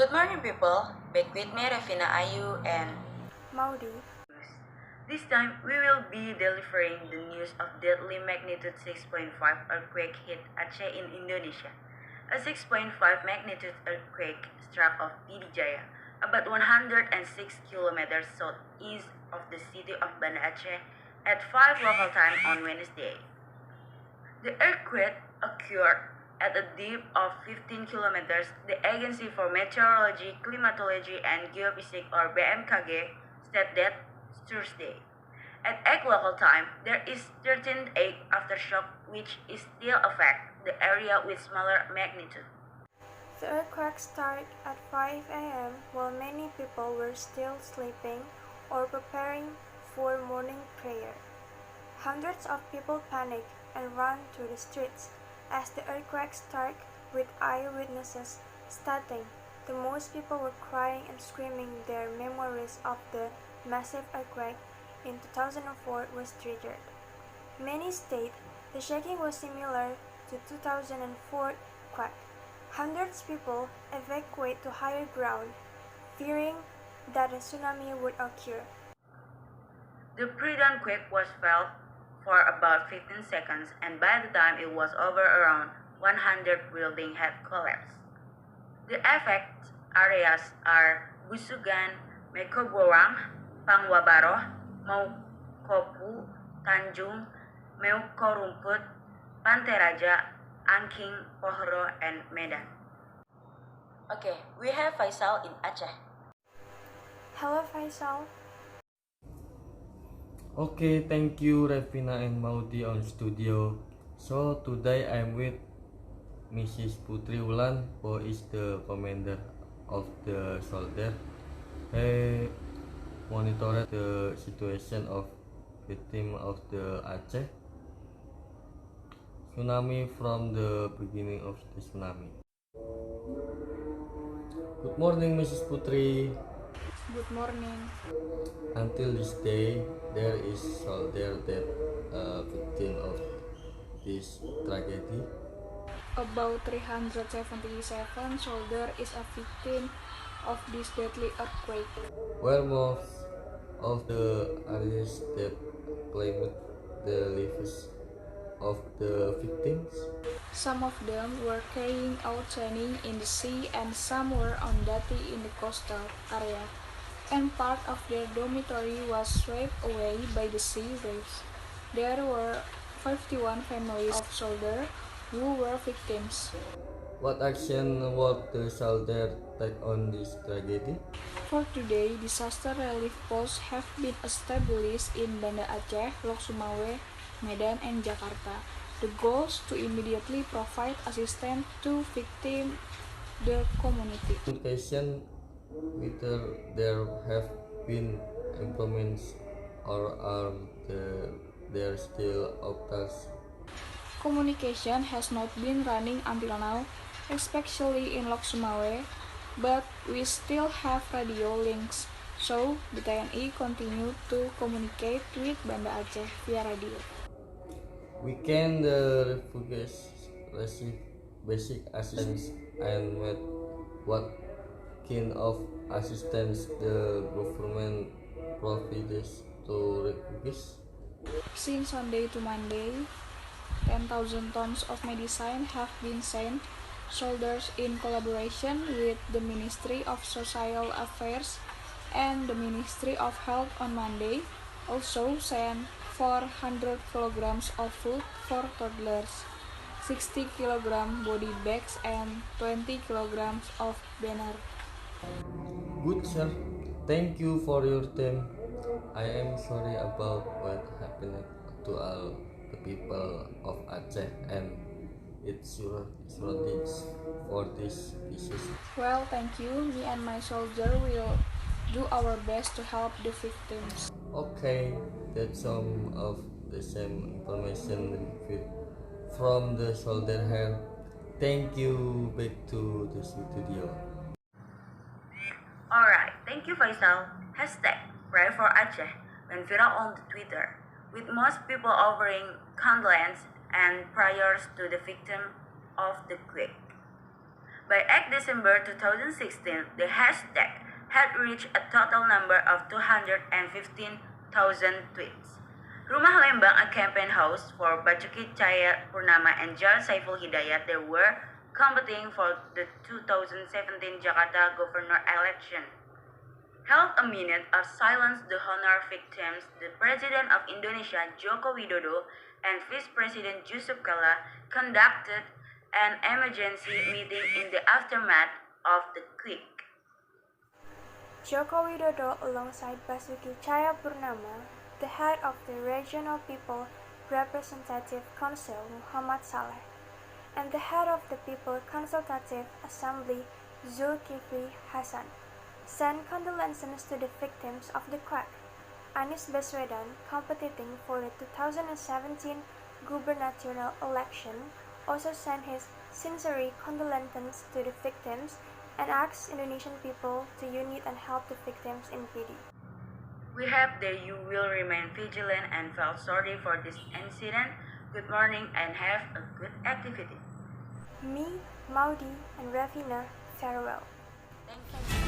Good morning, people. Back with me, Revinaayu and Maudi. this time we will be delivering the news of deadly magnitude 6.5 earthquake hit Aceh in Indonesia. A 6.5 magnitude earthquake struck off Pd Jaya, about 106 kilometers southeast of the city of Banda Aceh at 5 local time on Wednesday. The earthquake occurred at a depth of 15 kilometers. The Agency for Meteorology, Climatology and Geophysics, or BMKG, said that Thursday. At 8 local time, there is 13.8 aftershock which is still affect the area with smaller magnitude. The earthquake started at 5 a.m. while many people were still sleeping or preparing for morning prayer. Hundreds of people panicked and ran to the streets as the earthquake struck, with eyewitnesses stating that most people were crying and screaming their memories of the massive earthquake in 2004 was triggered. Many state the shaking was similar to 2004 quake. Hundreds of people evacuated to higher ground, fearing that a tsunami would occur. The pre-dawn quake was felt for about 15 seconds, and by the time it was over, around 100 buildings had collapsed. The affected areas are Busugan, Mekoborang, Pangwabaroh, Maukopu, Tanjung, Meukorumput, Pantai Raja, Angking, Pohro, and Medan. Okay, we have Faisal in Aceh. Hello Faisal. Okay, thank you Revina and Maudi on studio. So today I'm with Mrs. Putri Ulan, who is the commander of the soldier. He monitored the situation of victim of the Aceh tsunami from the beginning of the tsunami. Good morning, Mrs. Putri. Good morning. Until this day, there is soldier that victim of this tragedy. About 377 soldiers is a victim of this deadly earthquake. Where most of the areas that claimed the lives of the victims. Some of them were carrying out training in the sea and some were on duty in the coastal area. And part of their dormitory was swept away by the sea waves. There were 51 families of soldiers who were victims. What action would the soldier take on this tragedy? For today, disaster relief posts have been established in Banda Aceh, Lok Sumawe, Medan, and Jakarta. The goal is to immediately provide assistance to victims, the community. Communication, whether there have been improvements or are there still obstacles. Communication has not been running until now, especially in Lok Sumawe, but we still have radio links, so the TNI continue to communicate with Banda Aceh via radio. We can the refugees receive basic assistance, and what kind of assistance the government provides to refugees? Since Sunday to Monday, 10,000 tons of medicine have been sent. Soldiers, in collaboration with the Ministry of Social Affairs and the Ministry of Health on Monday, also sent 400 kilograms of food for toddlers, 60 kilogram body bags, and 20 kilograms of banner. Good sir, thank you for your time. I am sorry about what happened to all the people of Aceh and its surroundings for this disaster. Well, thank you. Me and my soldier will do our best to help the victims. Okay, that's some of the same information from the soldier here. Thank you. Back to the studio. Alright, thank you Faisal. Hashtag Pray for Aceh went viral on Twitter, with most people offering condolences and prayers to the victim of the quake. By 8 December 2016, the hashtag had reached a total number of 215,000 tweets. Rumah Lembang, a campaign house for Basuki Cahayapurnama and Jarod Saiful Hidayat, they were competing for the 2017 Jakarta governor election. Held a minute of silence to honor victims, the President of Indonesia, Joko Widodo, and Vice President Yusuf Kala conducted an emergency meeting in the aftermath of the quake. Joko Widodo, alongside Basuki Cahayapurnama, the head of the Regional People Representative Council, Muhammad Saleh, and the head of the People Consultative Assembly, Zulkifli Hasan, sent condolences to the victims of the quake. Anies Baswedan, competing for the 2017 gubernatorial election, also sent his sincere condolences to the victims and asked Indonesian people to unite and help the victims in pity. We hope that you will remain vigilant and feel sorry for this incident. Good morning and have a good activity. Me, Maudi, and Ravina, farewell. Thank you.